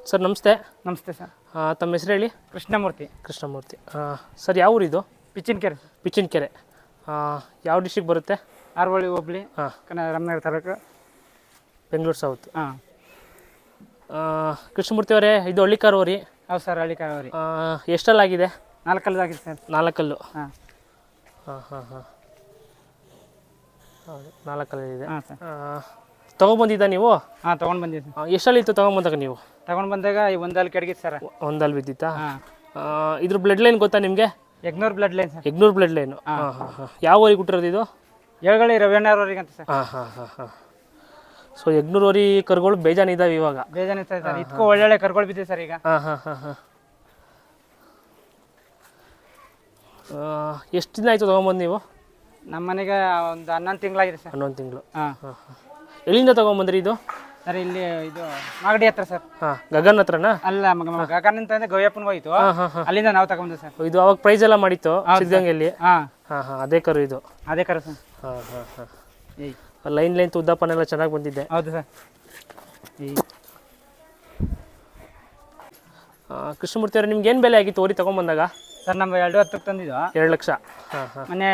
Sir ನಮಸ್ತೆ. ನಮಸ್ತೆ sir. ತಮ್ಮ ಹೆಸರು ಹೇಳಿ? ಕೃಷ್ಣಮೂರ್ತಿ. ಕೃಷ್ಣಮೂರ್ತಿ. ಸರ್ ಯಾವ ಊರಿದು? ಪಿಚ್ಚಿನಕೆರೆ. ಪಿಚ್ಚಿನಕೆರೆ ಯಾವ ಡಿಸ್ಟ್ರಿಕ್ಟ್ ಬರುತ್ತೆ? ಆರ್ವಳ್ಳಿ ಹೋಬಳಿ. ಹಾಂ. ರಾಮನಗರ ತಾಲೂಕು, ಬೆಂಗಳೂರು ಸೌತ್. ಹಾಂ. ಕೃಷ್ಣಮೂರ್ತಿ ಅವರೇ, ಇದು ಹಳ್ಳಿಕಾರು ಊರಿ? ಹೌದು ಸರ್, ಹಳ್ಳಿಕಾರವರಿ. ಎಷ್ಟಲ್ಲಾಗಿದೆ? 4 ಕಲ್ಲದಾಗಿದೆ ಸರ್. 4 ಕಲ್ಲು. ಹಾಂ ಹಾಂ ಹಾಂ ಹಾಂ ಹೌದು, 4 ಕಲ್ಲಿದೆ. ಹಾಂ ಸರ್. ತೊಗೊಂಬಂದಿದ್ದ ನೀವು? ಹಾಂ, ತೊಗೊಂಡು ಬಂದಿದ್ದೆ. ಎಷ್ಟಲ್ಲಿತ್ತು ತೊಗೊಂಬಂದಾಗ ನೀವು? ತೊಗೊಂಡು ಬಂದಾಗ ಈ ಒಂದಲ್ಲಿ ಕೆಡಗಿತ್ತು ಸರ್. ಒಂದಲ್ಲಿ ಬಿದ್ದಿತ್ತಾ? ಹಾಂ. ಇದ್ರ ಬ್ಲಡ್ ಲೈನ್ ಗೊತ್ತಾ ನಿಮಗೆ? Yagnur blood line sir. Yagnur blood line. ಹಾಂ ಹಾಂ ಹಾಂ. ಯಾವ ಊರಿಗೆ ಹುಟ್ಟಿರೋದು ಇದು? ಏಳುಗಳಿ ರವಿಯಣ್ಣವ್ರಿಗೆ ಅಂತ ಸರ್. ಹಾಂ ಹಾಂ ಹಾಂ ಹಾಂ. ಸೊ ಯಗ್ನೂರವರಿ ಕರುಗಳು ಬೇಜಾನಿದ್ದಾವೆ ಇವಾಗ? ಬೇಜಾನಿರ್ತದೆ ಸರ್. ಇದಕ್ಕೂ ಒಳ್ಳೊಳ್ಳೆ ಕರುಗಳು ಬಿದ್ದಿದೆ ಸರ್ ಈಗ. ಹಾಂ ಹಾಂ ಹಾಂ ಹಾಂ. ಎಷ್ಟು ದಿನ ಆಯಿತು ತೊಗೊಂಬಂದು ನೀವು? ನಮ್ಮ ಮನೆಗೆ ಒಂದು 11 ತಿಂಗಳಾಗಿದೆ ಸರ್. 11 ತಿಂಗಳು. ಹಾಂ ಹಾಂ ಹಾಂ. ಎಲ್ಲಿಂದ ತೊಗೊಂಬಂದ್ರಿ ಇದು? ಸರ್ ಇಲ್ಲಿ ಇದು ಮಾಗಡಿ ಹತ್ರ ಸರ್. ಹಾಂ, ಗಗನ್ ಹತ್ರನಾ? ಅಲ್ಲ, ಗಗನ್ ಅಂತಂದ್ರೆ ಗವ್ಯಪ್ಪನಿಗೆ ಹೋಯ್ತು. ಹಾಂ ಹಾಂ ಹಾಂ. ಅಲ್ಲಿಂದ ನಾವು ತಗೊಂಡು ಸರ್. ಇದು ಅವಾಗ ಪ್ರೈಸ್ ಎಲ್ಲ ಮಾಡಿತ್ತು ಸಿದ್ಧಗಂಗೆಯಲ್ಲಿ? ಹಾಂ ಹಾಂ ಹಾಂ, ಅದೇ ಕರು ಇದು? ಅದೇ ಕರು ಸರ್. ಹಾಂ ಹಾಂ ಹಾಂ. ಲೈನ್ ಉದ್ದಪ್ಪನೆಲ್ಲ ಚೆನ್ನಾಗಿ ಬಂದಿದ್ದೆ. ಹೌದು ಸರ್. ಕೃಷ್ಣಮೂರ್ತಿ ಅವ್ರೆ, ನಿಮ್ಗೆ ಏನು ಬೆಲೆ ಆಗಿತ್ತು ಓರಿ ತೊಗೊಂಬಂದಾಗ? ಸರ್ ನಮ್ಮ 2 ತಂದಿದ್ದು. 2 ಲಕ್ಷ. ಹಾಂ ಹಾಂ. ಮೊನ್ನೆ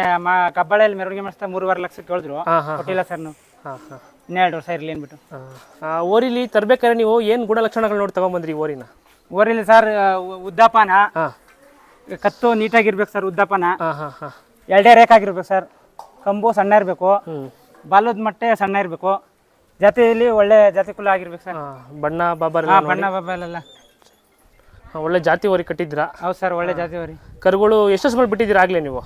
ಕಬ್ಬಾಳೆಯಲ್ಲಿ ಮೆರವಣಿಗೆ ಮಾಡಿಸ್ತಾ 3.5 ಲಕ್ಷ ಕೇಳಿದ್ರು. ಹಾಂ ಹಾಂ. ಕೊಟ್ಟಿಲ್ಲ ಸರ್ ನಾವು. ಹಾಂ ಹಾಂ. ಇನ್ನೂ 2 ವರ್ಷ ಇರಲಿ ಅಂದ್ಬಿಟ್ಟು. ಹಾಂ. ಓರಿಲಿ ತರಬೇಕಾದ್ರೆ ನೀವು ಏನು ಗುಣಲಕ್ಷಣಗಳು ನೋಡಿ ತೊಗೊಂಬಂದ್ರಿ ಓರಿನ? ಓರಿಲಿ ಸರ್ ಉದ್ದಾಪನ, ಹಾಂ, ಕತ್ತು ನೀಟಾಗಿರ್ಬೇಕು ಸರ್. ಉದ್ದಾಪನ ಹಾಂ ಹಾಂ ಹಾಂ. 2 ರೇಖಾಗಿರ್ಬೇಕು ಸರ್. ಕಂಬು ಸಣ್ಣ ಇರಬೇಕು. ಬಾಲದ ಮಟ್ಟೆ ಸಣ್ಣ ಇರಬೇಕು. ಜಾತಿಯಲ್ಲಿ ಒಳ್ಳೆ ಜಾತಿ ಕುಲ ಆಗಿರ್ಬೇಕು ಸರ್. ಬಣ್ಣ ಬಾಬರ್? ಬಣ್ಣ ಬಾಬೆಲ್ಲ ಒಳ್ಳೆ ಜಾತಿ ಓರಿ ಕಟ್ಟಿದ್ರಾ? ಹೌದು ಸರ್, ಒಳ್ಳೆ ಜಾತಿ ಓರಿ. ಕರುಗಳು ಎಷ್ಟು ಮಾಡಿ ಬಿಟ್ಟಿದ್ದೀರಾ ಆಗಲೇ ನೀವು?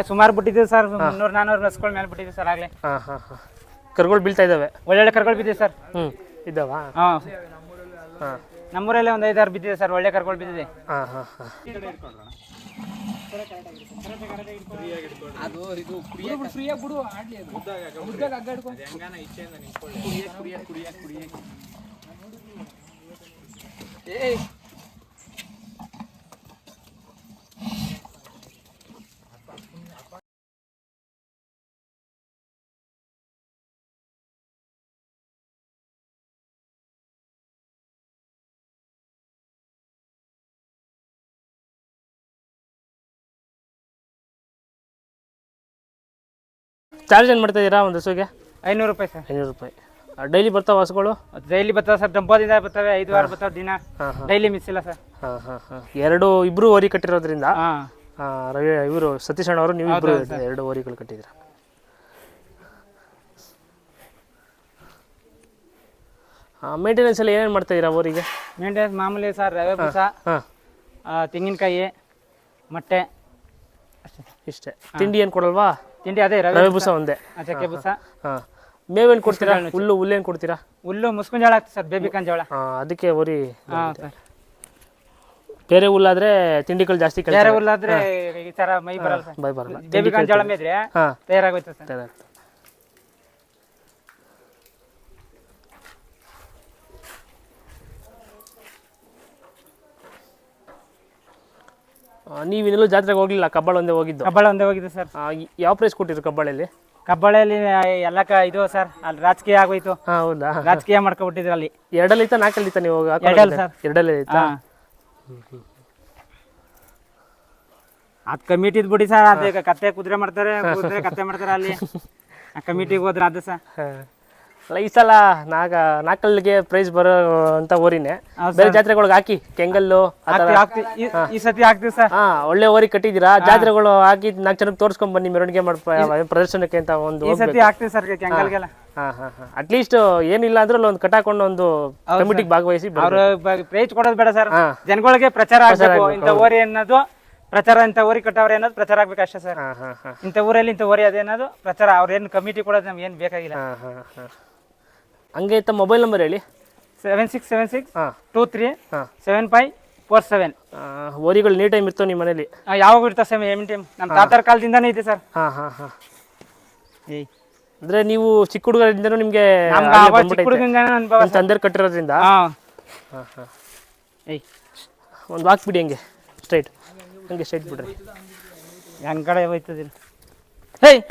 ಸುಮಾರು ಬಿಟ್ಟಿದ್ದೀವಿ ಸರ್. 300-400 ನಸ್ಗಳ ಮೇಲೆ ಬಿಟ್ಟಿದ್ದೀವಿ ಸರ್ ಆಗಲೇ. ಹಾಂ ಹಾಂ ಹಾಂ. ಕರುಗಳು ಬೀಳ್ತಾ ಇದ್ದಾವೆ? ಒಳ್ಳೊಳ್ಳೆ ಕರುಗಳು ಬಿದ್ದಿದೆ ಸರ್. ಇದ್ದಾವ? ಹಾಂ ಹಾಂ. ನಮ್ಮೂರಲ್ಲಿ ಒಂದು 5-6 ಬಿದ್ದಿದೆ ಸರ್. ಒಳ್ಳೆ ಕರುಗಳು ಬಿದ್ದಿದೆ. ಹಾಂ ಹಾಂ ಹಾಂ. ಚಾರ್ಜ್ ಏನು ಮಾಡ್ತಾ ಇದ್ದೀರಾ ಒಂದು ಹಸುಗೆ? 500 ರೂಪಾಯಿ ಸರ್. 500 ರೂಪಾಯಿ. ಡೈಲಿ ಬರ್ತಾವೆ ಹಸುಗಳು? ಡೈಲಿ ಬರ್ತಾವೆ ಸರ್. ಡಂಪೋದಿಂದ ಬರ್ತವೆ. 5 ವಾರ ಬರ್ತಾವೆ ದಿನ. ಡೈಲಿ ಮಿಸ್ ಇಲ್ಲ ಸರ್. ಹಾಂ ಹಾಂ ಹಾಂ. ಇಬ್ಬರು ಓರಿ ಕಟ್ಟಿರೋದ್ರಿಂದ ರವಿ ಇವರು ಸತೀಶ್ ಅಣ್ಣ ಅವರು ನೀವು ಇಬ್ಬರು 2 ಓರಿಗಳು ಕಟ್ಟಿದ್ದೀರಾ. ಮೇಂಟೆನೆನ್ಸ್ ಎಲ್ಲ ಏನೇನು ಮಾಡ್ತಾ ಇದ್ದೀರಾ ಓರಿಗೆ? ಮೇಂಟೆನೆನ್ಸ್ ಮಾಮೂಲಿ ಸರ್. ರವೆ ಬೂಸ, ತೆಂಗಿನಕಾಯಿ, ಮೊಟ್ಟೆ ಅಷ್ಟೇ. ಇಷ್ಟೇ. ತಿಂಡಿ ಏನು ಕೊಡಲ್ವಾ? ತಿಂಡಿ ಅದೇ ರವೆ ಬೂಸ ಒಂದೇ. ಚಕ್ಕೆ ಬೂಸ. ಹಾಂ. ಮೇವೇನು ಕೊಡ್ತೀರಾ? ಹುಲ್ಲೇನು ಕೊಡ್ತೀರಾ? ಹುಲ್ಲು ಮುಸ್ಕಿನ ಜೋಳ ಆಗ್ತದೆ ಸರ್. ಬೇಬಿಕಾನ್ ಜೋಳ. ಅದಕ್ಕೆ ಓರಿ. ಹಾಂ ಸರ್. ಬೇರೆ ಹುಲ್ಲಾದ್ರೆ ತಿಂಡಿಗಳು ಜಾಸ್ತಿ ಕೆಲಸ. ಬೇರೆ ಹುಲ್ಲಾದ್ರೆ ಈ ಥರ ಮೈ ಬರಲ್ಲ ಸರ್. ಮೈ ಬರಲ್ಲ. ಬೇಬಿಕಾನ್ ಜೋಳ ಮೇದ್ರೆ ತಯಾರಾಗೋಯ್ತು ಸರ್. ತಯಾರಾಗ್ತದೆ. ನೀವಿನ್ನೂ ಜಾತ್ರೆಗೆ ಹೋಗ್ಲಿಲ್ಲ? ಕಬ್ಬಾಳ ಒಂದೇ ಹೋಗಿದ್ದು? ಕಬ್ಬಾಳ ಒಂದೇ ಹೋಗಿದ್ದು ಸರ್. ಯಾವ ಪ್ರೈಸ್ ಕೊಟ್ಟಿದ್ರು ಕಬ್ಬಾಳಲ್ಲಿ? ಕಬ್ಬಾಳಲ್ಲಿ ಎಲ್ಲ ಇದು ಸರ್. ಅಲ್ಲಿ ರಾಜಕೀಯ ಆಗೋಯ್ತು. ಹೌದಾ? ರಾಜಕೀಯ ಮಾಡ್ಕೊಬಿಟ್ಟಿದ್ರು ಅಲ್ಲಿ. 2 ಇತ್ತ 4 ಇತ್ತ ನೀವು? 2 ಸರ್. 2 ಇತ್ತ. ಅದು ಕಮಿಟಿದ್ ಬಿಡಿ ಸರ್. ಅದೇ ಕತ್ತೆ ಕುದುರೆ ಮಾಡ್ತಾರೆ, ಕುದುರೆ ಕತ್ತೆ ಮಾಡ್ತಾರೆ ಅಲ್ಲಿ. ಕಮಿಟಿಗೆ ಹೋದ್ರೆ ಅದು ಸರ್. ಅಲ್ಲ, ಈ ಸಲ 4 ಪ್ರೈಸ್ ಬರೋ ಅಂತ ಓರಿನೇ ಬೇರೆ ಜಾತ್ರೆಗಳಿಗೆ ಹಾಕಿ ಕೆಂಗಲ್ಲು ಈ ಸತಿ ಹಾಕ್ತಿವಿ ಸರ್. ಒಳ್ಳೆ ಓರಿ ಕಟ್ಟಿದ್ದೀರಾ. ಜಾತ್ರೆಗಳು ಹಾಕಿ 4 ಜನಕ್ಕೆ ತೋರಿಸ್ಕೊಂಡ್ ಬನ್ನಿ ಮೆರವಣಿಗೆ ಪ್ರದರ್ಶನಕ್ಕೆ ಅಂತ ಒಂದು ಈ ಸತಿ ಹಾಕ್ತಿವಿ ಸರ್ ಕೆಂಗಲ್ಗೆಲ್ಲ. ಅಟ್ಲೀಸ್ಟ್ ಏನಿಲ್ಲ ಅಂದ್ರೆ ಒಂದು ಕಟ್ಟಾಕೊಂಡು ಒಂದು ಕಮಿಟಿಗೆ ಭಾಗವಹಿಸಿ. ಅವ್ರು ಪ್ರೈಸ್ ಕೊಡೋದು ಬೇಡ ಸರ್. ಜನಗಳಿಗೆ ಪ್ರಚಾರ ಆಗ್ಬೇಕು. ಇಂಥ ಓರಿ ಅನ್ನೋದು ಪ್ರಚಾರ, ಇಂಥ ಓರಿ ಕಟ್ಟವ್ರೆ ಅನ್ನೋದು ಪ್ರಚಾರ ಆಗ್ಬೇಕು ಅಷ್ಟೇ ಸರ್. ಇಂಥ ಊರಲ್ಲಿ ಇಂಥ ಓರಿ ಅದೇನೋದು ಪ್ರಚಾರ. ಅವ್ರೇನು ಕಮಿಟಿ ಕೊಡೋದು ನಮ್ಗೆ ಏನು ಬೇಕಾಗಿಲ್ಲ. ಹಂಗೆ ಇತ್ತ ಮೊಬೈಲ್ ನಂಬರ್ ಹೇಳಿ? 7676237547. ಓರಿಗಳು ನೀ ಟೈಮ್ ಇರ್ತಾವೆ ನಿಮ್ಮ ಮನೇಲಿ? ಯಾವಾಗ ಇರ್ತಾವೆ ಸರ್? Any time. ನಮ್ಮ ತಾತರ ಕಾಲದಿಂದಾನೇ ಇದೆ ಸರ್. ಹಾಂ ಹಾಂ ಹಾಂ. ಅಂದರೆ ನೀವು ಚಿಕ್ಕ ಹುಡುಗರಿಂದನೂ ನಿಮಗೆ ತಂದೆ ಕಟ್ಟಿರೋದ್ರಿಂದ? ಹಾಂ ಹಾಂ. ಒಂದು ಹಾಕ್ಬಿಡಿ ಹಂಗೆ ಸ್ಟ್ರೈಟ್. ಹಂಗೆ ಸ್ಟ್ರೈಟ್ ಬಿಡ್ರಿ. ಹೆಂಗ್ ಕಡೆ ಹೋಯ್ತದಿಲ್ಲ. ಹೇಯ್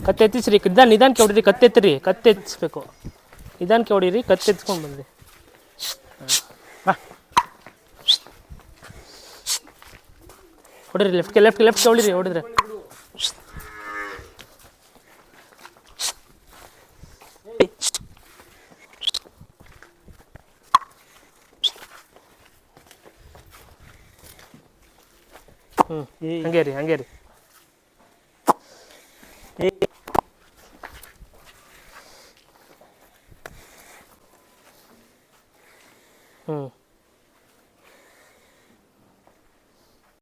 ಕತ್ತೆ ಎತ್ತಿಸ್ರಿ ನಿಧಾನಕ್ಕೆ ಹೊಡಿರಿ, ಕತ್ತೆ ಎತ್ತಿಸ್ಬೇಕು, ನಿಧಾನಕ್ಕೆ ಹೊಡೀರಿ, ಕತ್ತೆ ಎತ್ಸ್ಕೊಂಡು ಬಂದ್ರಿ. ಬಾ ಹೊಡಿರಿ, ಲೆಫ್ಟ್ಗೆ ಹೊಡಿರಿ, ಹೊಡಿದ್ರೆ ಹಂಗೆ ರೀ